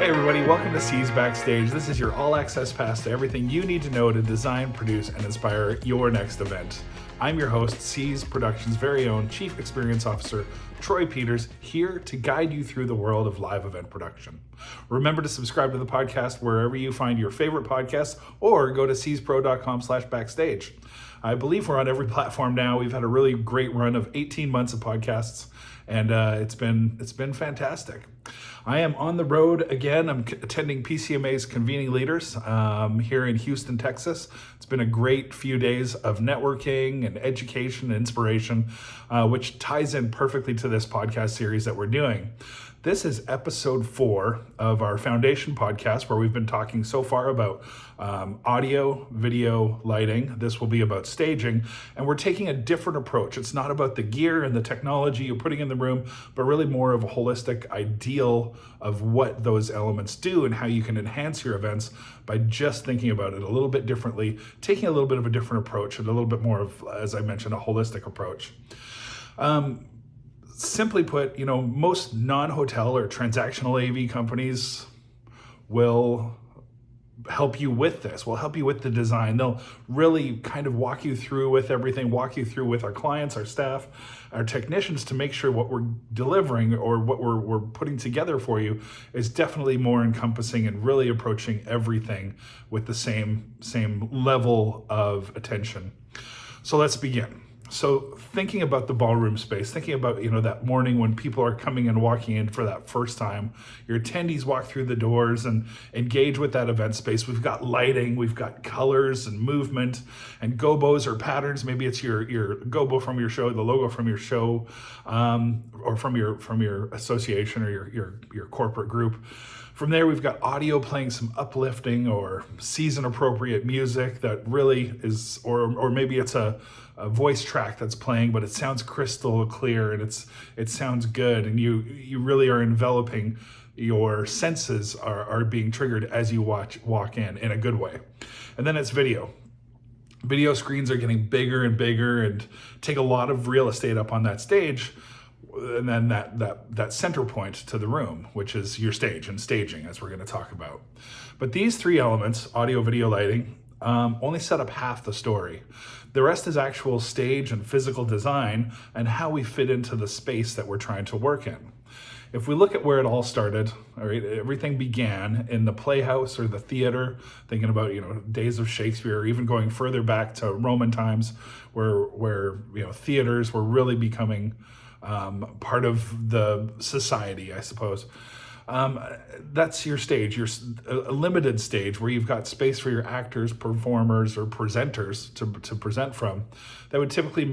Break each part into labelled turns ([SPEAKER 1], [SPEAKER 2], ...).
[SPEAKER 1] everybody, welcome to C's Backstage. This is your all-access pass to everything you need to know to design, produce, and inspire your next event. I'm your host, C's Productions' very own Chief Experience Officer, Troy Peters, here to guide you through the world of live event production. Remember to subscribe to the podcast wherever you find your favorite podcasts, or go to cspro.com/backstage. I believe we're on every platform now. We've had a really great run of 18 months of podcasts, and it's been fantastic. I am on the road again. I'm attending PCMA's Convening Leaders here in Houston, Texas. It's been a great few days of networking and education and inspiration, which ties in perfectly to this podcast series that we're doing. This is episode 4 of our Foundation podcast, where we've been talking so far about audio, video, lighting. This will be about staging, and we're taking a different approach. It's not about the gear and the technology you're putting in the room, but really more of a holistic ideal of what those elements do and how you can enhance your events by just thinking about it a little bit differently, taking a little bit of a different approach and a little bit more of, as I mentioned, a holistic approach. Simply put, most non-hotel or transactional AV companies will help you with this, will help you with the design. They'll really kind of walk you through with everything, walk you through with our clients, our staff, our technicians, to make sure what we're delivering or what we're putting together for you is definitely more encompassing and really approaching everything with the same level of attention. So let's begin. So thinking about the ballroom space, thinking about, that morning when people are coming and walking in for that first time, your attendees walk through the doors and engage with that event space. We've got lighting, we've got colors and movement and gobos or patterns. Maybe it's your gobo from your show, the logo from your show, or from your association or your corporate group. From there, we've got audio playing some uplifting or season appropriate music that really is, or maybe it's a voice track that's playing, but it sounds crystal clear and it sounds good, and you really are enveloping. Your senses are being triggered as you walk in a good way. And then it's video. Video screens are getting bigger and bigger and take a lot of real estate up on that stage. And then that center point to the room, which is your stage and staging, as we're going to talk about. But these 3 elements, audio, video, lighting, only set up half the story. The rest is actual stage and physical design and how we fit into the space that we're trying to work in. If we look at where it all started, all right, everything began in the playhouse or the theater, thinking about, days of Shakespeare, or even going further back to Roman times where theaters were really becoming part of the society, I suppose. That's your stage, a limited stage where you've got space for your actors, performers, or presenters to present from. They would typically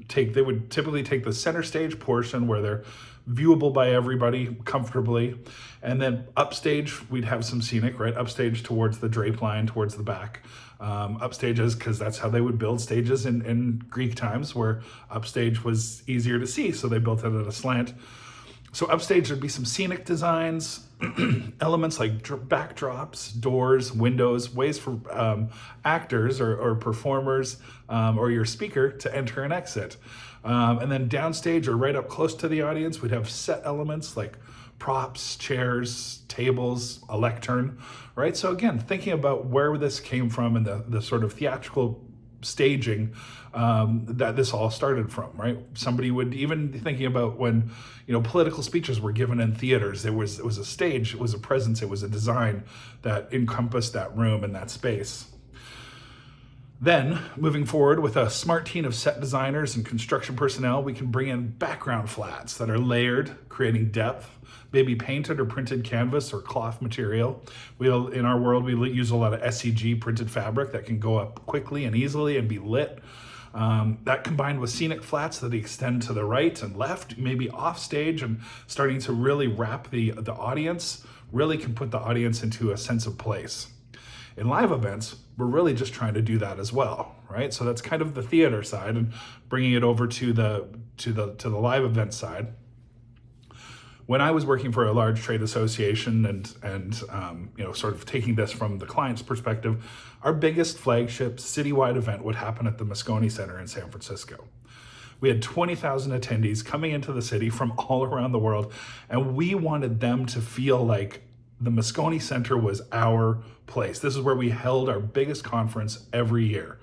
[SPEAKER 1] take the center stage portion where they're viewable by everybody comfortably, and then upstage we'd have some scenic, right? Upstage towards the drape line, towards the back. Upstages, because that's how they would build stages in Greek times, where upstage was easier to see, so they built it at a slant. So upstage, there'd be some scenic designs, elements like backdrops, doors, windows, ways for actors or performers or your speaker to enter and exit. And then downstage, or right up close to the audience, we'd have set elements like props, chairs, tables, a lectern, right? So again, thinking about where this came from and the sort of theatrical staging that this all started from, right? Somebody would even be thinking about when, political speeches were given in theaters. It was a stage, it was a presence, it was a design that encompassed that room and that space. Then, moving forward with a smart team of set designers and construction personnel, we can bring in background flats that are layered, creating depth, maybe painted or printed canvas or cloth material. In our world, we use a lot of SEG printed fabric that can go up quickly and easily and be lit. That combined with scenic flats that extend to the right and left, maybe off stage, and starting to really wrap the audience, really can put the audience into a sense of place. In live events, we're really just trying to do that as well, right? So that's kind of the theater side, and bringing it over to the live event side. When I was working for a large trade association and sort of taking this from the client's perspective, our biggest flagship citywide event would happen at the Moscone Center in San Francisco. We had 20,000 attendees coming into the city from all around the world, and we wanted them to feel like the Moscone Center was our place. This is where we held our biggest conference every year.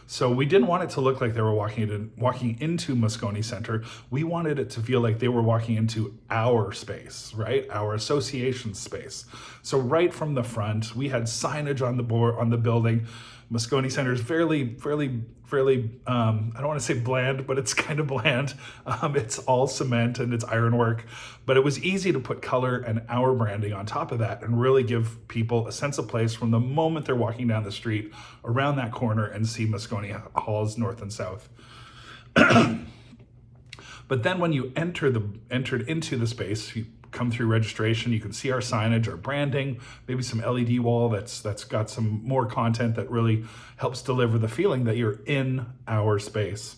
[SPEAKER 1] So we didn't want it to look like they were walking into Moscone Center. We wanted it to feel like they were walking into our space, right? Our association space. So right from the front, we had signage on the board, on the building. Moscone Center is fairly, I don't want to say bland, but it's kind of bland. It's all cement and it's ironwork, but it was easy to put color and our branding on top of that and really give people a sense of place from the moment they're walking down the street around that corner and see Moscone Halls north and south. But then when you entered into the space, you come through registration, you can see our signage, our branding, maybe some LED wall that's got some more content that really helps deliver the feeling that you're in our space.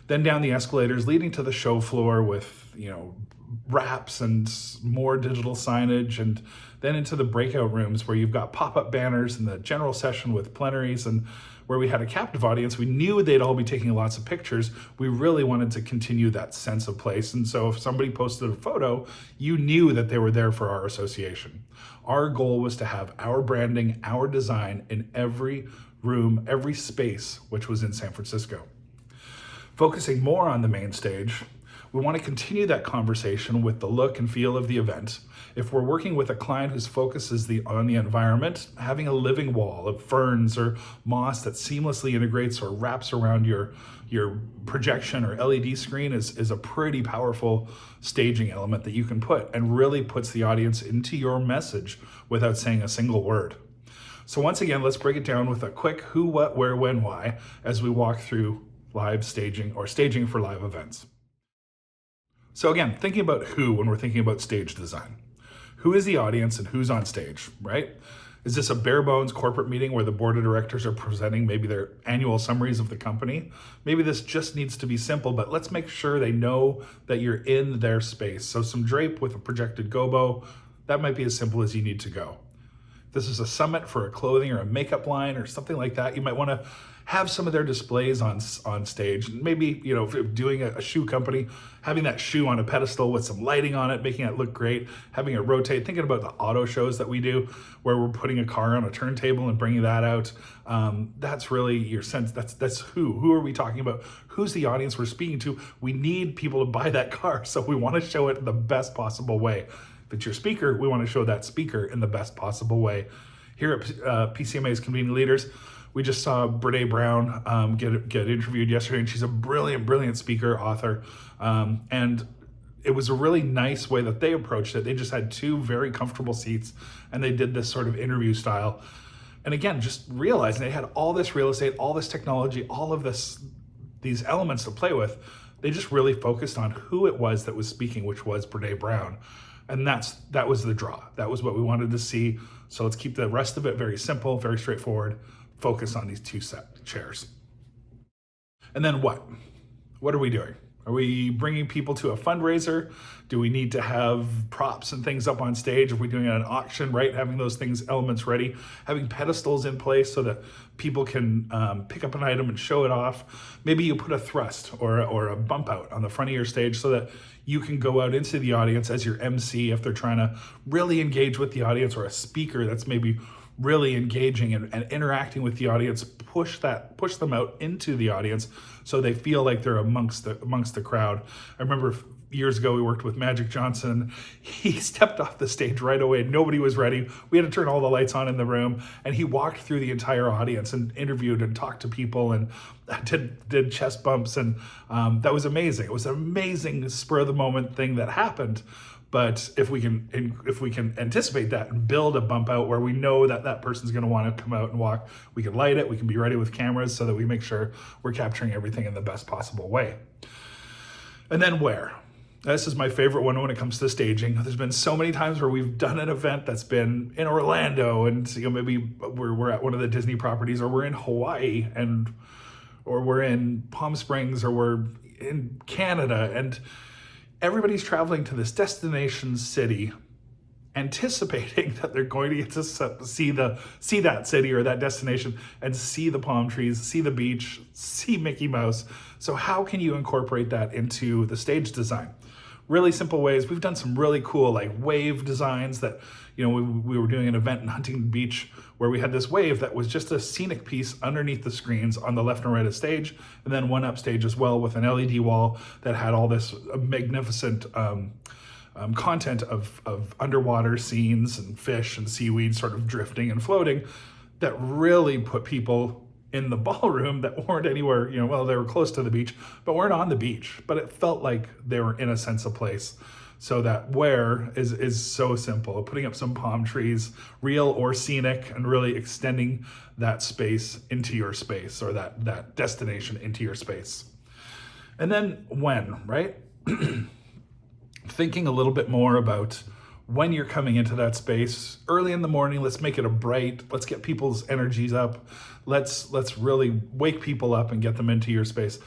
[SPEAKER 1] Then down the escalators leading to the show floor with, wraps and more digital signage, and then into the breakout rooms where you've got pop-up banners and the general session with plenaries, and where we had a captive audience. We knew they'd all be taking lots of pictures. We really wanted to continue that sense of place. And so if somebody posted a photo, you knew that they were there for our association. Our goal was to have our branding, our design in every room, every space, which was in San Francisco. Focusing more on the main stage, we want to continue that conversation with the look and feel of the event. If we're working with a client whose focus is on the environment, having a living wall of ferns or moss that seamlessly integrates or wraps around your projection or LED screen is a pretty powerful staging element that you can put and really puts the audience into your message without saying a single word. So once again, let's break it down with a quick who, what, where, when, why as we walk through live staging or staging for live events. So again, thinking about who when we're thinking about stage design. Who is the audience and who's on stage, right? Is this a bare bones corporate meeting where the board of directors are presenting maybe their annual summaries of the company? Maybe this just needs to be simple, but let's make sure they know that you're in their space. So some drape with a projected gobo, that might be as simple as you need to go. If this is a summit for a clothing or a makeup line or something like that, you might want to have some of their displays on stage. Maybe, if you're doing a shoe company, having that shoe on a pedestal with some lighting on it, making it look great, having it rotate, thinking about the auto shows that we do where we're putting a car on a turntable and bringing that out. That's really your sense. That's who are we talking about? Who's the audience we're speaking to? We need people to buy that car, so we want to show it in the best possible way. If it's your speaker, we want to show that speaker in the best possible way. Here at PCMA's Convening Leaders, we just saw Brene Brown get interviewed yesterday, and she's a brilliant speaker, author. And it was a really nice way that they approached it. They just had two very comfortable seats, and they did this sort of interview style. And again, just realizing they had all this real estate, all this technology, all of these elements to play with. They just really focused on who it was that was speaking, which was Brene Brown. And that was the draw. That was what we wanted to see. So let's keep the rest of it very simple, very straightforward. Focus on these two set chairs. And then what? What are we doing? Are we bringing people to a fundraiser? Do we need to have props and things up on stage? Are we doing an auction, right? Having those elements ready, having pedestals in place so that people can pick up an item and show it off. Maybe you put a thrust or a bump out on the front of your stage so that you can go out into the audience as your MC if they're trying to really engage with the audience, or a speaker that's maybe really engaging and interacting with the audience, push them out into the audience so they feel like they're amongst the crowd. I remember years ago we worked with Magic Johnson. He stepped off the stage right away. Nobody was ready. We had to turn all the lights on in the room, and he walked through the entire audience and interviewed and talked to people and did chest bumps, and that was amazing. It was an amazing spur of the moment thing that happened. But if we can anticipate that and build a bump out where we know that person's going to want to come out and walk, we can light it, we can be ready with cameras so that we make sure we're capturing everything in the best possible way. And then where? This is my favorite one when it comes to staging. There's been so many times where we've done an event that's been in Orlando, and maybe we're at one of the Disney properties, or we're in Hawaii, or we're in Palm Springs, or we're in Canada, and everybody's traveling to this destination city, anticipating that they're going to get to see that city or that destination and see the palm trees, see the beach, see Mickey Mouse. So how can you incorporate that into the stage design? really simple ways. We've done some really cool like wave designs that, we were doing an event in Huntington Beach where we had this wave that was just a scenic piece underneath the screens on the left and right of stage, and then one upstage as well with an LED wall that had all this magnificent content of underwater scenes and fish and seaweed sort of drifting and floating that really put people in the ballroom that weren't anywhere, they were close to the beach, but weren't on the beach, but it felt like they were in a sense of place. So that where is so simple, putting up some palm trees, real or scenic, and really extending that space into your space, or that destination into your space. And then when, right? Thinking a little bit more about when you're coming into that space early in the morning. Let's make it let's get people's energies up. Let's really wake people up and get them into your space.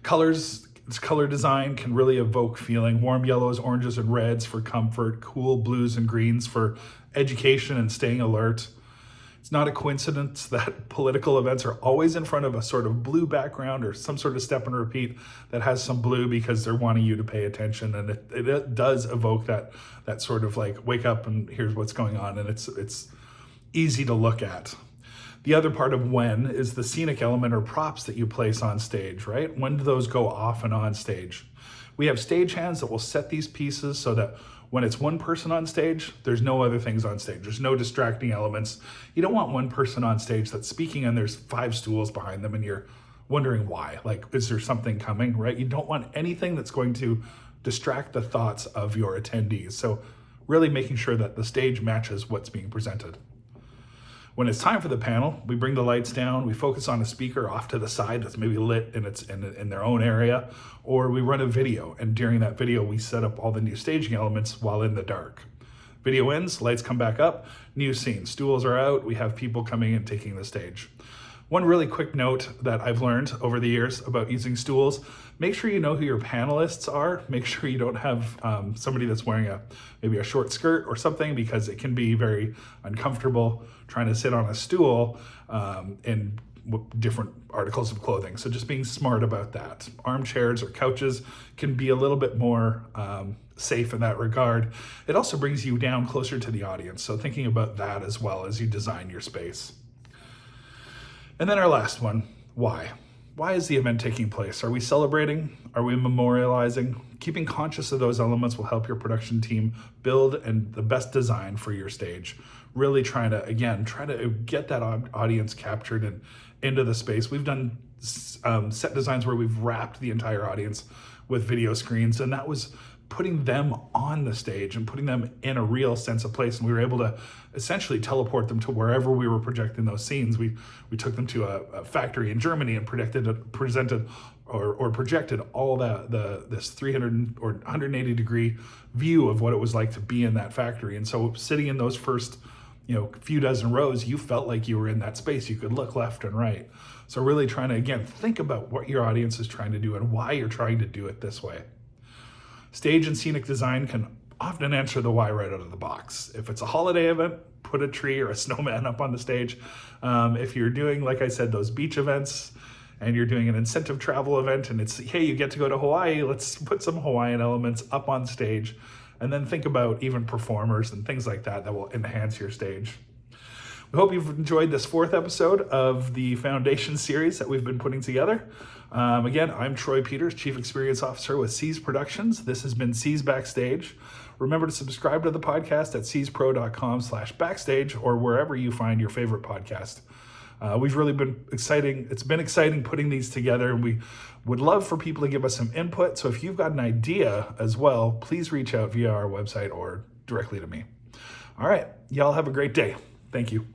[SPEAKER 1] Color design can really evoke feeling. Warm yellows, oranges, and reds for comfort. Cool blues and greens for education and staying alert. It's not a coincidence that political events are always in front of a sort of blue background or some sort of step and repeat that has some blue, because they're wanting you to pay attention, and it does evoke that sort of like wake up and here's what's going on, and it's easy to look at. The other part of when is the scenic element or props that you place on stage, right? When do those go off and on stage? We have stagehands that will set these pieces so that when it's one person on stage, there's no other things on stage. There's no distracting elements. You don't want one person on stage that's speaking and there's 5 stools behind them and you're wondering why. Like, is there something coming, right? You don't want anything that's going to distract the thoughts of your attendees. So really making sure that the stage matches what's being presented. When it's time for the panel, we bring the lights down, we focus on a speaker off to the side that's maybe lit and it's in their own area, or we run a video, and during that video, we set up all the new staging elements while in the dark. Video ends, lights come back up, new scene. Stools are out, we have people coming and taking the stage. One really quick note that I've learned over the years about using stools: make sure you know who your panelists are. Make sure you don't have somebody that's wearing maybe a short skirt or something, because it can be very uncomfortable trying to sit on a stool in different articles of clothing. So just being smart about that. Armchairs or couches can be a little bit more safe in that regard. It also brings you down closer to the audience. So thinking about that as well as you design your space. And then our last one, why? Why is the event taking place? Are we celebrating? Are we memorializing? Keeping conscious of those elements will help your production team build the best design for your stage. Really try to get that audience captured and into the space. We've done set designs where we've wrapped the entire audience with video screens, and that was putting them on the stage and putting them in a real sense of place. And we were able to essentially teleport them to wherever we were projecting those scenes. We took them to a factory in Germany and projected all this 300 or 180 degree view of what it was like to be in that factory. And so sitting in those first few dozen rows, you felt like you were in that space. You could look left and right. So really trying to, again, think about what your audience is trying to do and why you're trying to do it this way. Stage and scenic design can often answer the why right out of the box. If it's a holiday event, put a tree or a snowman up on the stage. If you're doing, like I said, those beach events, and you're doing an incentive travel event and it's, hey, you get to go to Hawaii, let's put some Hawaiian elements up on stage. And then think about even performers and things like that will enhance your stage. We hope you've enjoyed this 4th episode of the Foundation series that we've been putting together. Again, I'm Troy Peters, Chief Experience Officer with C's Productions. This has been C's Backstage. Remember to subscribe to the podcast at cspro.com/backstage or wherever you find your favorite podcast. We've really been exciting. It's been exciting putting these together, and we would love for people to give us some input. So if you've got an idea as well, please reach out via our website or directly to me. All right. Y'all have a great day. Thank you.